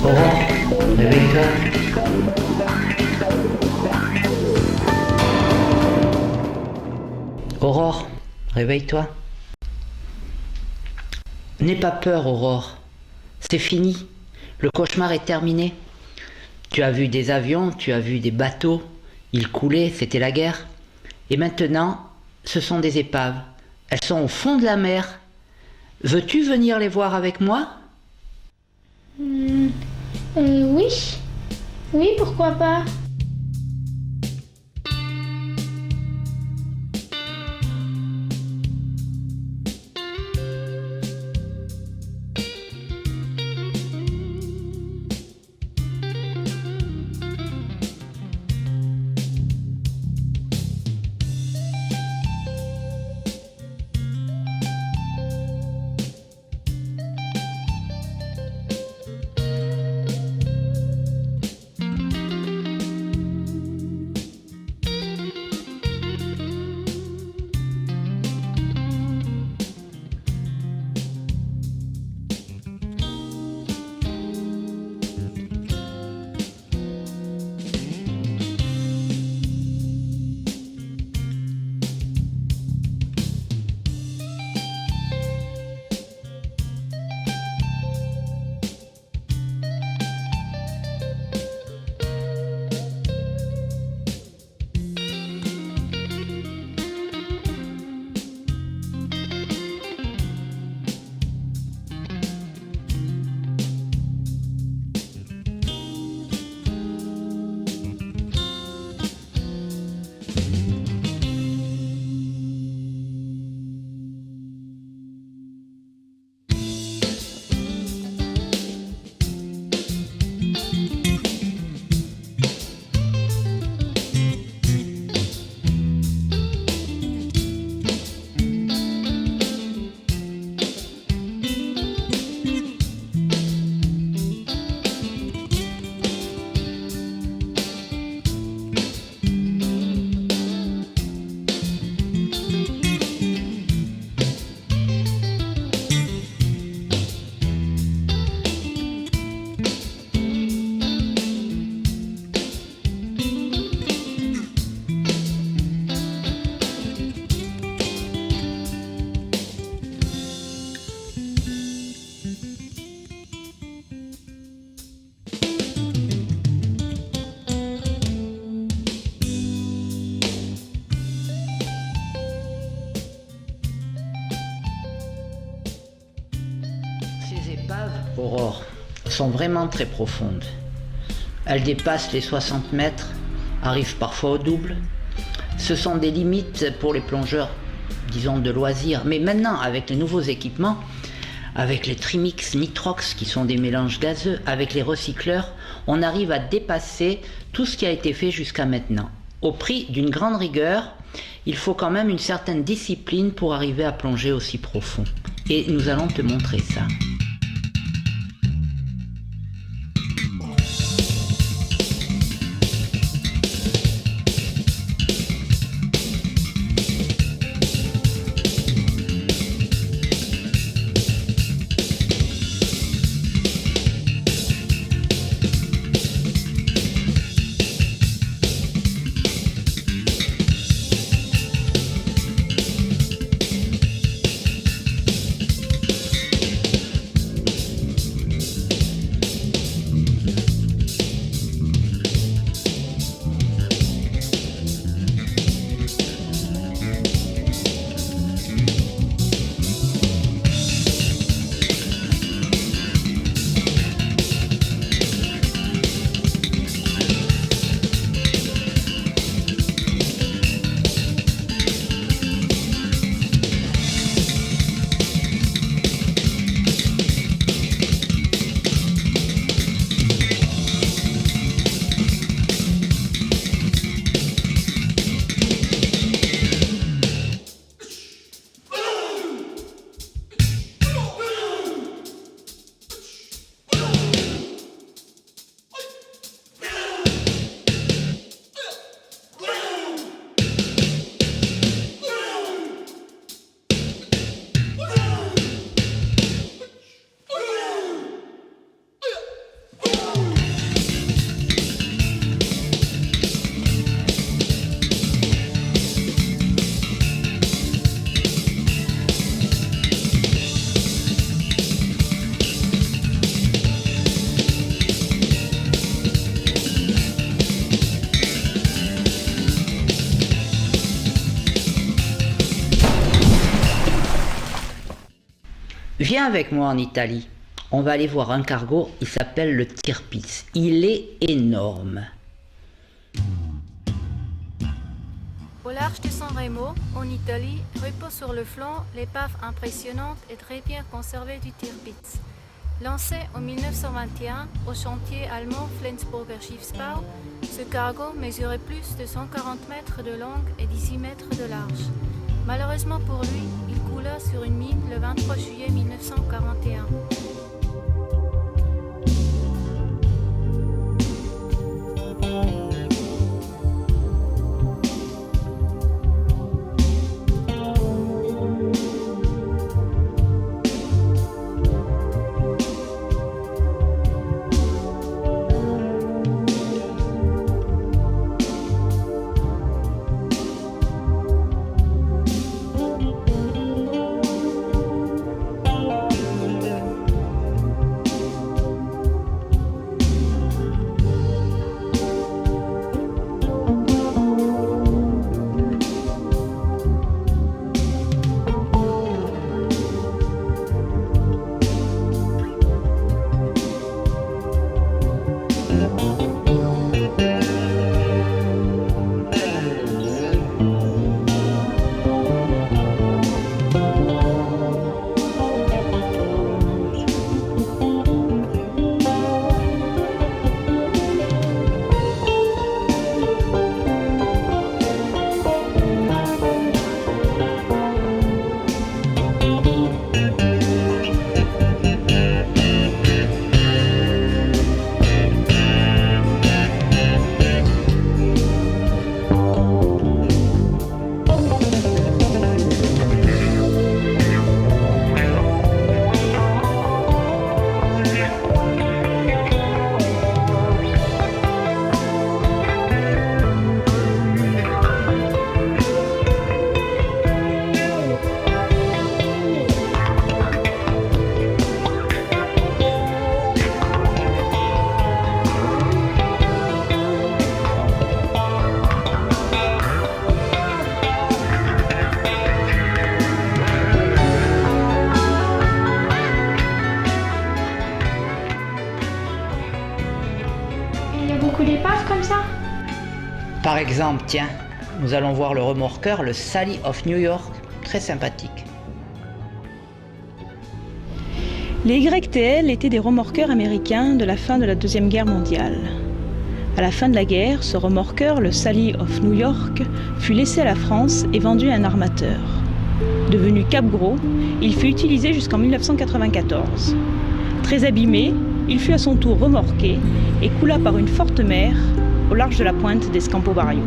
Aurore, réveille-toi. Aurore, réveille-toi. N'aie pas peur, Aurore. C'est fini. Le cauchemar est terminé. Tu as vu des avions, tu as vu des bateaux. Ils coulaient, c'était la guerre. Et maintenant, ce sont des épaves. Elles sont au fond de la mer. Veux-tu venir les voir avec moi ? Oui. Oui, pourquoi pas. Aurore, sont vraiment très profondes. Elles dépassent les 60 mètres, arrivent parfois au double. Ce sont des limites pour les plongeurs, disons, de loisirs. Mais maintenant, avec les nouveaux équipements, avec les Trimix Nitrox, qui sont des mélanges gazeux, avec les recycleurs, on arrive à dépasser tout ce qui a été fait jusqu'à maintenant. Au prix d'une grande rigueur, il faut quand même une certaine discipline pour arriver à plonger aussi profond. Et nous allons te montrer ça. Viens avec moi en Italie. On va aller voir un cargo, il s'appelle le Tirpitz. Il est énorme. Au large de San Remo, en Italie, repose sur le flanc l'épave impressionnante et très bien conservée du Tirpitz. Lancé en 1921 au chantier allemand Flensburger Schiffsbau, ce cargo mesurait plus de 140 mètres de long et 18 mètres de large. Malheureusement pour lui, il coula sur une mine le 23 juillet 1941. D'épaves comme ça? Par exemple, tiens, nous allons voir le remorqueur, le Sally of New York, très sympathique. Les YTL étaient des remorqueurs américains de la fin de la Deuxième Guerre mondiale. À la fin de la guerre, ce remorqueur, le Sally of New York, fut laissé à la France et vendu à un armateur. Devenu Cap Gros, il fut utilisé jusqu'en 1994. Très abîmé, il fut à son tour remorqué et coula par une forte mer au large de la pointe d'Escampo Barrio.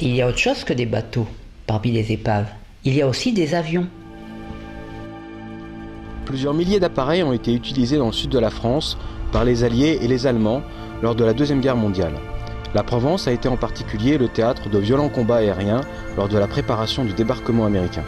il y a autre chose que des bateaux parmi les épaves. Il y a aussi des avions. Plusieurs milliers d'appareils ont été utilisés dans le sud de la France par les Alliés et les Allemands lors de la Deuxième Guerre mondiale. La Provence a été en particulier le théâtre de violents combats aériens lors de la préparation du débarquement américain.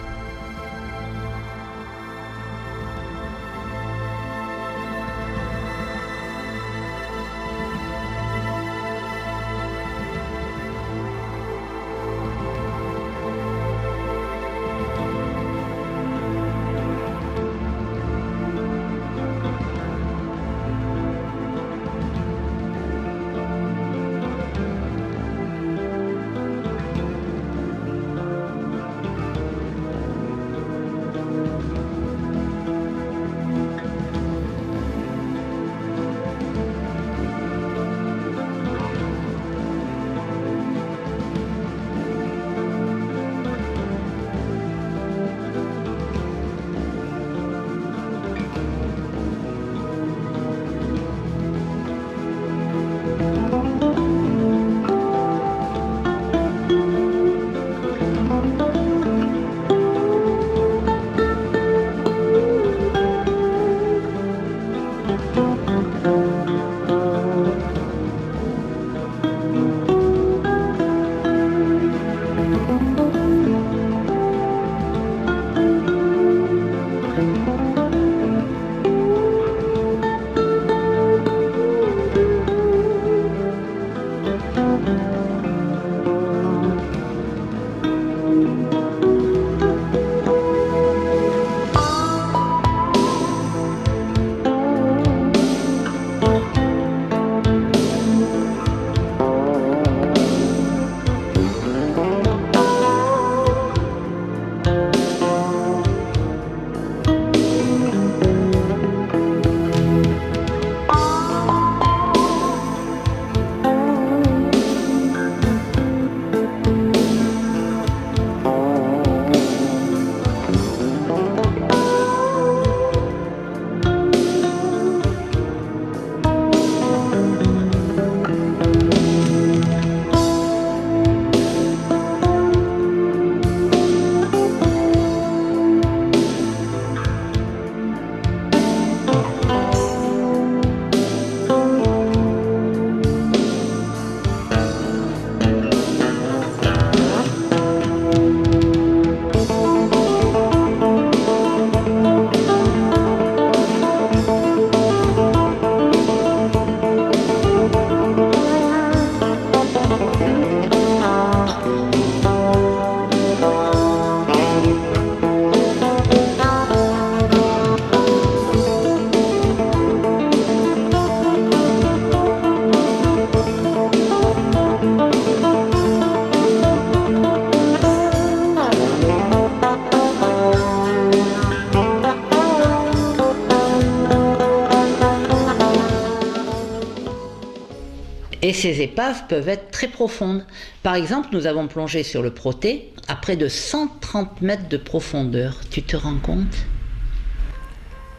Et ces épaves peuvent être très profondes. Par exemple, nous avons plongé sur le Protet à près de 130 mètres de profondeur. Tu te rends compte ?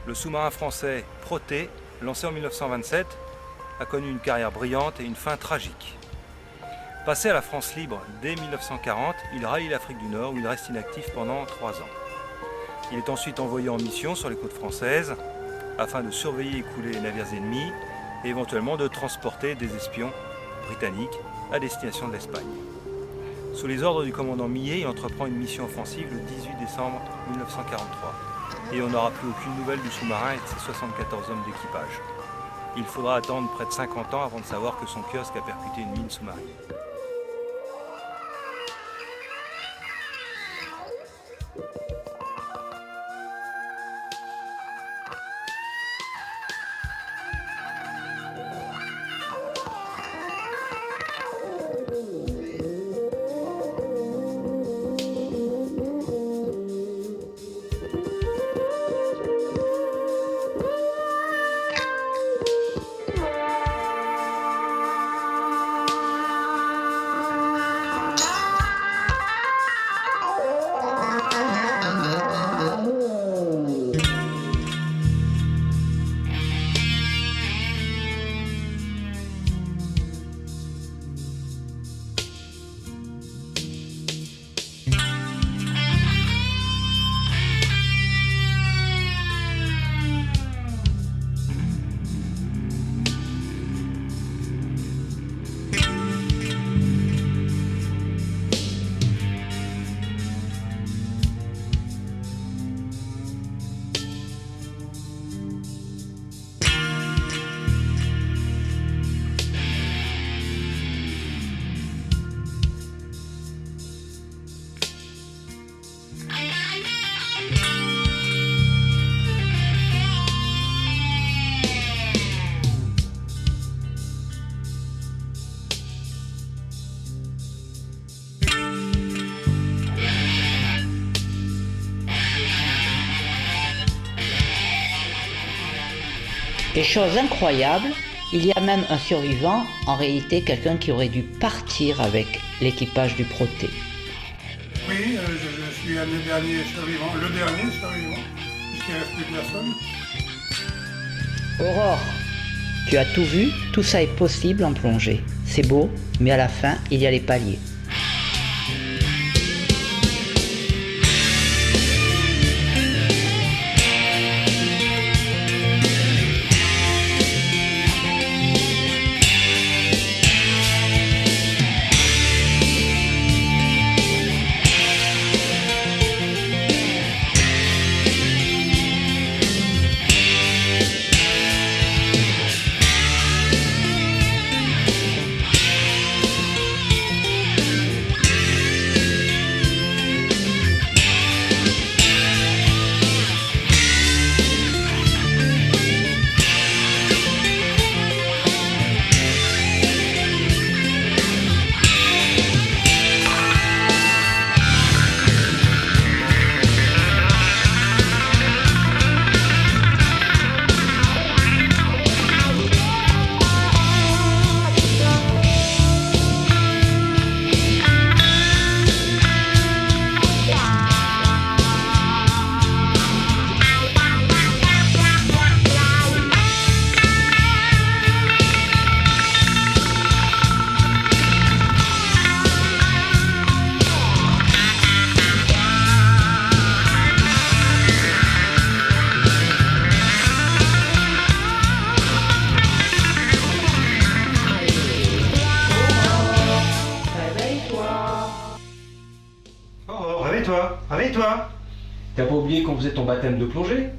Le sous-marin français Protet, lancé en 1927, a connu une carrière brillante et une fin tragique. Passé à la France libre dès 1940, il rallie l'Afrique du Nord où il reste inactif pendant 3 ans. Il est ensuite envoyé en mission sur les côtes françaises afin de surveiller et couler les navires ennemis et éventuellement de transporter des espions britanniques à destination de l'Espagne. Sous les ordres du commandant Millet, il entreprend une mission offensive le 18 décembre 1943. Et on n'aura plus aucune nouvelle du sous-marin et de ses 74 hommes d'équipage. Il faudra attendre près de 50 ans avant de savoir que son kiosque a percuté une mine sous-marine. Et chose incroyable, il y a même un survivant, en réalité quelqu'un qui aurait dû partir avec l'équipage du Proté. Oui, je suis un des derniers survivants, le dernier survivant, puisqu'il ne reste plus personne. Aurore, tu as tout vu, tout ça est possible en plongée. C'est beau, mais à la fin, il y a les paliers. Réveille-toi, réveille-toi. T'as pas oublié qu'on faisait ton baptême de plongée?